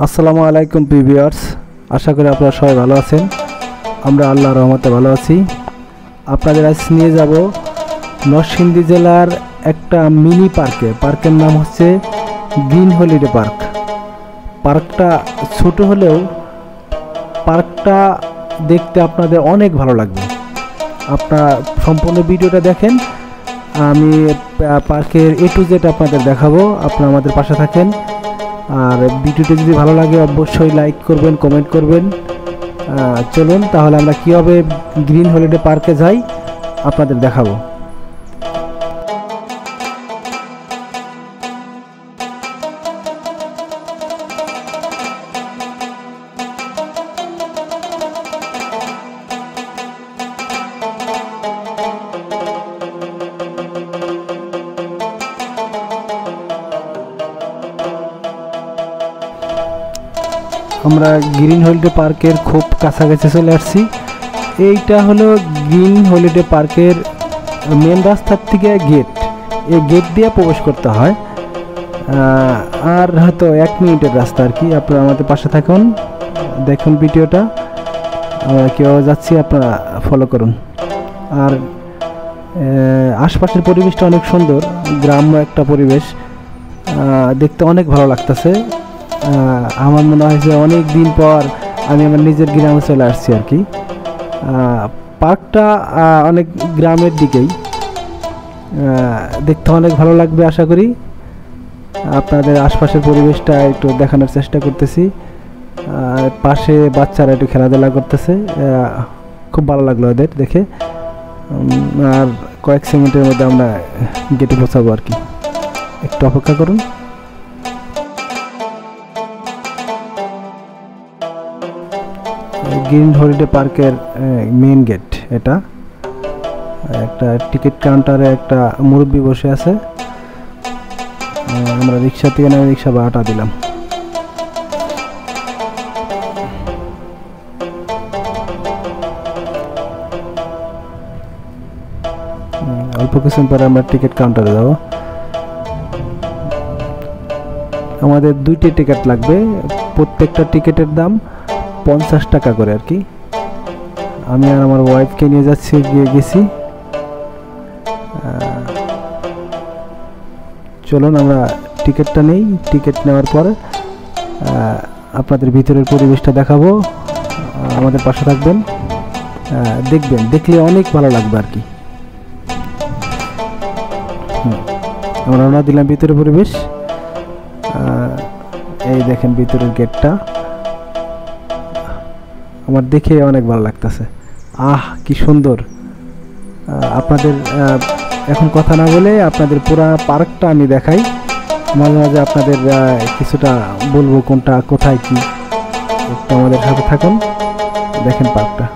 আসসালামু আলাইকুম ভিউয়ার্স, আশা করি আপনারা সবাই ভালো আছেন। আমরা আল্লাহর রহমতে ভালো আছি। আপনাদের আজ নিয়ে যাব নরসিংদী জেলার একটা মিনি পার্কের নাম হচ্ছে গ্রিন হলিডে পার্ক। পার্কটা ছোট হলেও পার্কটা দেখতে আপনাদের অনেক ভালো লাগবে। আপনারা সম্পূর্ণ ভিডিওটা দেখেন। আমি পার্কের A to Z আপনাদের দেখাবো, আপনারা আমাদের পাশে থাকেন। আর ভিডিওটি যদি ভালো লাগে অবশ্যই লাইক করবেন, কমেন্ট করবেন। চলুন তাহলে আমরা কীভাবে গ্রিন হলিডে পার্কে যাই আপনাদের দেখাবো। আমরা গ্রিন হলিডে পার্কের খুব কাছাকাছি চলে আসছি। এইটা হলো গ্রিন হলিডে পার্কের মেন রাস্তার থেকে গেট। এই গেট দিয়ে প্রবেশ করতে হয়, আর হয়তো 1 মিনিটের রাস্তা আর কি। আপনারা আমাদের পাশে থাকুন, দেখুন ভিডিওটা। আমরা কীভাবে যাচ্ছি আপনারা ফলো করুন। আর আশপাশের পরিবেশটা অনেক সুন্দর, গ্রাম্য একটা পরিবেশ, দেখতে অনেক ভালো লাগতেছে। আমার মনে হয় যে অনেক দিন পর আমি আমার নিজের গ্রামে চলে আসছি আর কি। পার্কটা অনেক গ্রামের দিকেই, দেখতে অনেক ভালো লাগবে আশা করি। আপনাদের আশপাশের পরিবেশটা একটু দেখানোর চেষ্টা করতেছি। পাশে বাচ্চারা একটু খেলাধুলা করতেছে, খুব ভালো লাগলো ওদের দেখে। আর কয়েক সেকেন্ডের মধ্যে আমরা গেটে পৌঁছাবো আর কি, একটু অপেক্ষা করুন। গ্রিন হলিডে পার্কের মেন গেট এটা। একটা টিকিট কাউন্টারে একটা মুরব্বি বসে আছে। আমরা রিক্সা থেকে নেমে রিক্সা ভাড়াটা দিলাম। অল্প কিছুক্ষণ পরে আমরা টিকিট কাউন্টারে যাব। আমাদের 2টি টিকিট লাগবে, প্রত্যেকটা টিকিটের দাম 50 টাকা করে আর কি। আমি আর আমার ওয়াইফকে নিয়ে গেছি। চলুন আমরা টিকিটটা নেই। টিকিট নেওয়ার পরে আপনাদের ভিতরের পরিবেশটা দেখাবো। আমাদের পাশে থাকবেন, দেখবেন, দেখলে অনেক ভালো লাগবে আর কি। আমরা রওনা দিলাম ভিতরের পরিবেশ। এই দেখেন ভিতরের গেটটা, আমার দেখে অনেক ভালো লাগতেছে। কি সুন্দর! আপনাদের এখন কথা না বলে আপনাদের পুরা পার্কটা আমি দেখাই। মাঝে মাঝে আপনাদের কিছুটা বলবো কোনটা কোথায় কি। একটু আমাদের সাথে থাকুন, দেখেন পার্কটা।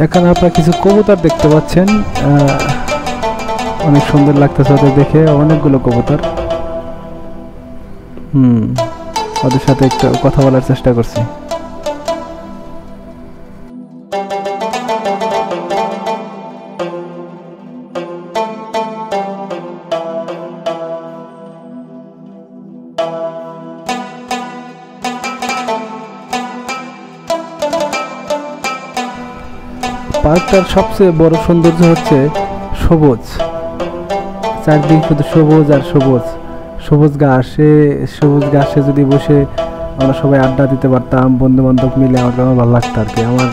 এখানে আপনারা কিছু কবুতর দেখতে পাচ্ছেন, অনেক সুন্দর লাগতেছে ওদের দেখে। অনেকগুলো কবুতর। ওদের সাথে একটু কথা বলার চেষ্টা করছি। পার্কটার সবচেয়ে বড় সৌন্দর্য হচ্ছে সবুজ, চারদিক শুধু সবুজ আর সবুজ, সবুজ ঘাসে যদি বসে আমরা সবাই আড্ডা দিতে পারতাম বন্ধু বান্ধব মিলে, আমার ভালো লাগতো আর কি। আমার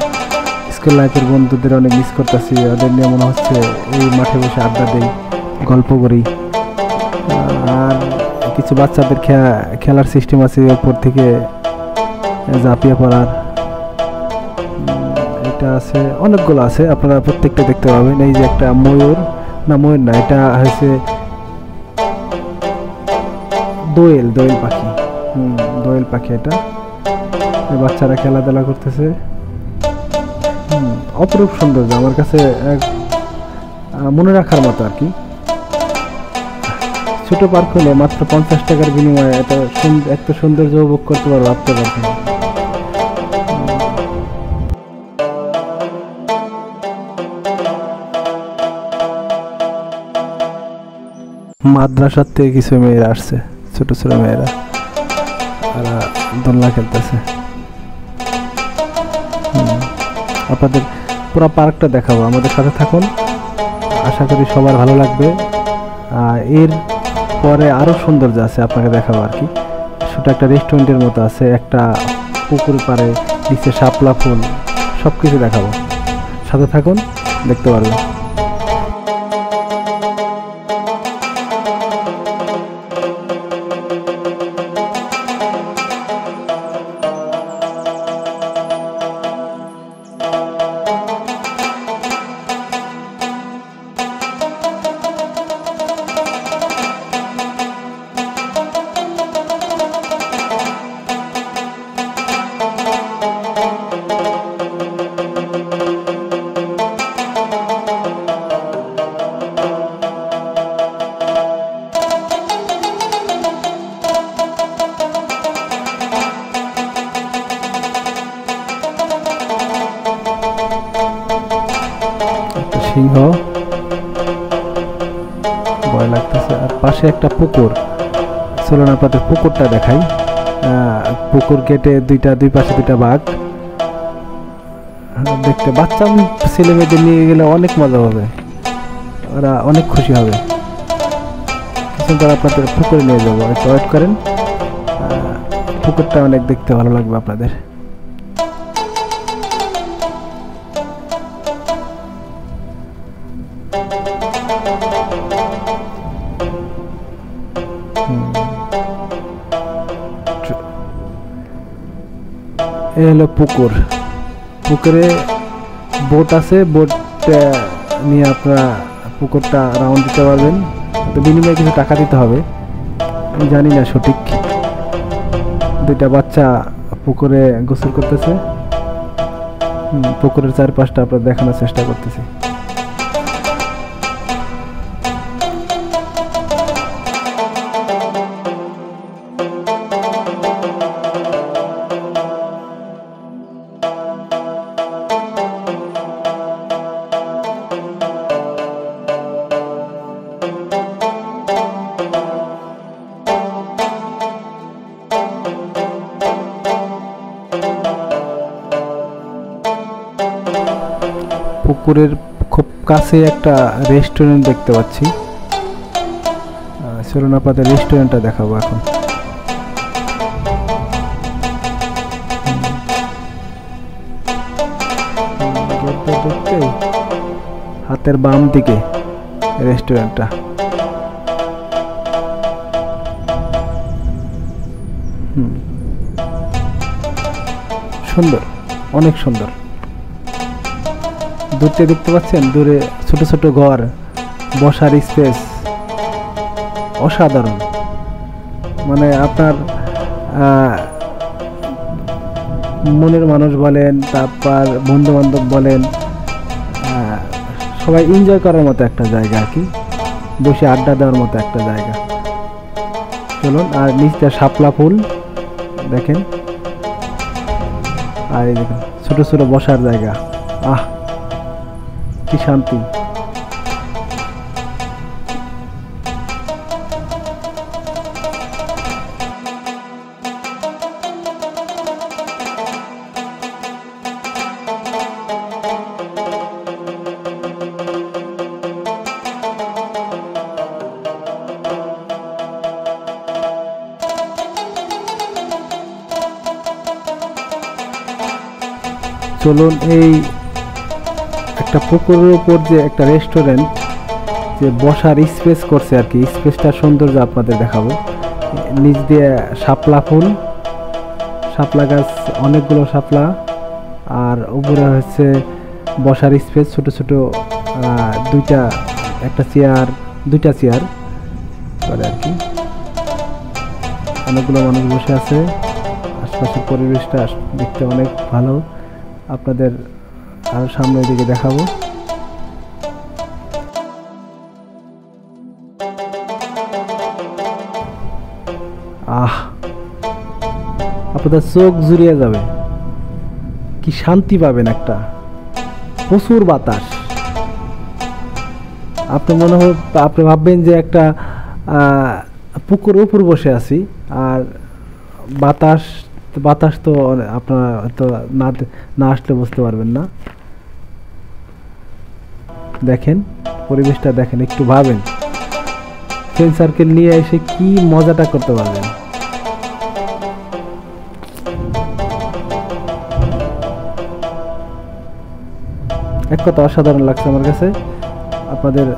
স্কুল লাইফের বন্ধুদের অনেক মিস করতেছি, ওদের নিয়ে মনে হচ্ছে এই মাঠে বসে আড্ডা দিই, গল্প করি। আর কিছু বাচ্চাদের খেলার সিস্টেম আছে, ওপর থেকে ঝাঁপিয়ে পড়ার, এটা আছে, অনেকগুলো আছে, আপনারা প্রত্যেকটা দেখতে পাবেন। এই যে একটা ময়ূর না, এটা হয়েছে দোয়েল পাখি, দোয়েল পাখি। এটা বাচ্চারা খেলাধুলা করতেছে, অপরূপ সৌন্দর্য, আমার কাছে মনে রাখার মতো আর কি। ছোট পার্ক হলে মাত্র 50 টাকার বিনিময়ে এত সৌন্দর্য উপভোগ করতে পারবো, ভাবতে পারবেন। মাদ্রাসার থেকে কিছু মেয়েরা আসছে, ছোট ছোট মেয়েরা, তারা দোলনা খেলতেছে। আপনাদের পুরো পার্কটা দেখাবো, আমাদের সাথে থাকুন, আশা করি সবার ভালো লাগবে। এর পরে আরও সৌন্দর্য আছে, আপনাকে দেখাবো আর কি। সেটা একটা রেস্টুরেন্টের মতো আছে, একটা পুকুর পাড়ে, নিচে শাপলা ফুল, সব কিছু দেখাবো, সাথে থাকুন, দেখতে পারবেন। সিংহ, ভয় লাগতেছে। আর পাশে একটা পুকুর, চলুন আপনাদের পুকুরটা দেখাই। পুকুর গেটে দুই পাশে দুইটা বাঘ, দেখতে বাচ্চা ছেলে মেয়েদের নিয়ে গেলে অনেক মজা হবে, ওরা অনেক খুশি হবে। কিছু পর আপনাদের পুকুরে নিয়ে যাবো, একটু ওয়েট করেন। পুকুরটা অনেক দেখতে ভালো লাগবে আপনাদের। এই হলো পুকুর, পুকুরে বোট আছে, বোট নিয়ে আপনারা পুকুরটা রাউন্ড দিতে পারবেন, তো বিনিময়ে কিছু টাকা দিতে হবে, আমি জানি না সঠিক। দুইটা বাচ্চা পুকুরে গোসল করতেছে, পুকুরের চারপাশটা আপনার দেখানোর চেষ্টা করতেছি। পুকুরের খুব কাছে একটা রেস্টুরেন্ট দেখতে পাচ্ছি, চলুন আপনাদের রেস্টুরেন্টটা দেখাবো এখন। হাতের বাম দিকে রেস্টুরেন্টটা, সুন্দর, অনেক সুন্দর। দূরতে দেখতে পাচ্ছেন, দূরে ছোট ছোট ঘর, বসার স্পেস, অসাধারণ। মানে আপনার মনের মানুষ বলেন, তারপর বন্ধু বান্ধব বলেন, সবাই এনজয় করার মতো একটা জায়গা আর কি, বসে আড্ডা দেওয়ার মতো একটা জায়গা। চলুন, আর নিচটা শাপলা ফুল দেখেন, আর এই দেখেন ছোট ছোট বসার জায়গা, আহ কি শান্তি। চলুন এই একটা পুকুরের উপর যে একটা রেস্টুরেন্ট যে বসার স্পেস করছে আর কি, স্পেসটা সৌন্দর্য আপনাদের দেখাবো। নিচ দিয়ে শাপলা ফুল, শাপলা গাছ, অনেকগুলো শাপলা, আর উপরে হচ্ছে বসার স্পেস, ছোট ছোট দুইটা চেয়ার করে আর কি। অনেকগুলো মানুষ বসে আছে, আশপাশের পরিবেশটা দেখতে অনেক ভালো। আপনাদের আরো সামনের দিকে দেখাবো। আপনাদের চোখ জুড়িয়ে যাবে, কি শান্তি পাবেন, একটা প্রচুর বাতাস। আপনি ভাববেন যে একটা পুকুর উপর বসে আছি, আর বাতাস তো আপনারা তো না আসলে বুঝতে পারবেন না। দেখেন পরিবেশটা, দেখেন, একটু ভাবেন ফ্রেন্ড সার্কেল নিয়ে এসে কি মজাটা করতে পারবেন। এক কথা অসাধারণ লাগছে আমার কাছে।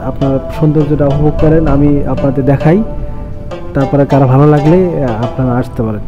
আপনারা সৌন্দর্যটা উপভোগ করেন, আমি আপনাদের দেখাই, তারপরে কারো ভালো লাগলে আপনারা আসতে পারেন।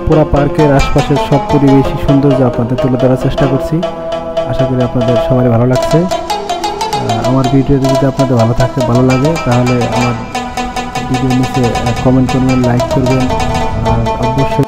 পুরা পার্কের আশপাশের সব পরিবেশই সৌন্দর্য আপনাদের তুলে ধরার চেষ্টা করছি। আশা করি আপনাদের সবারই ভালো লাগছে। আমার ভিডিওতে যদি আপনাদের ভালো লাগে তাহলে আমার ভিডিও নিচে কমেন্ট করবেন, লাইক করবেন, আর অবশ্যই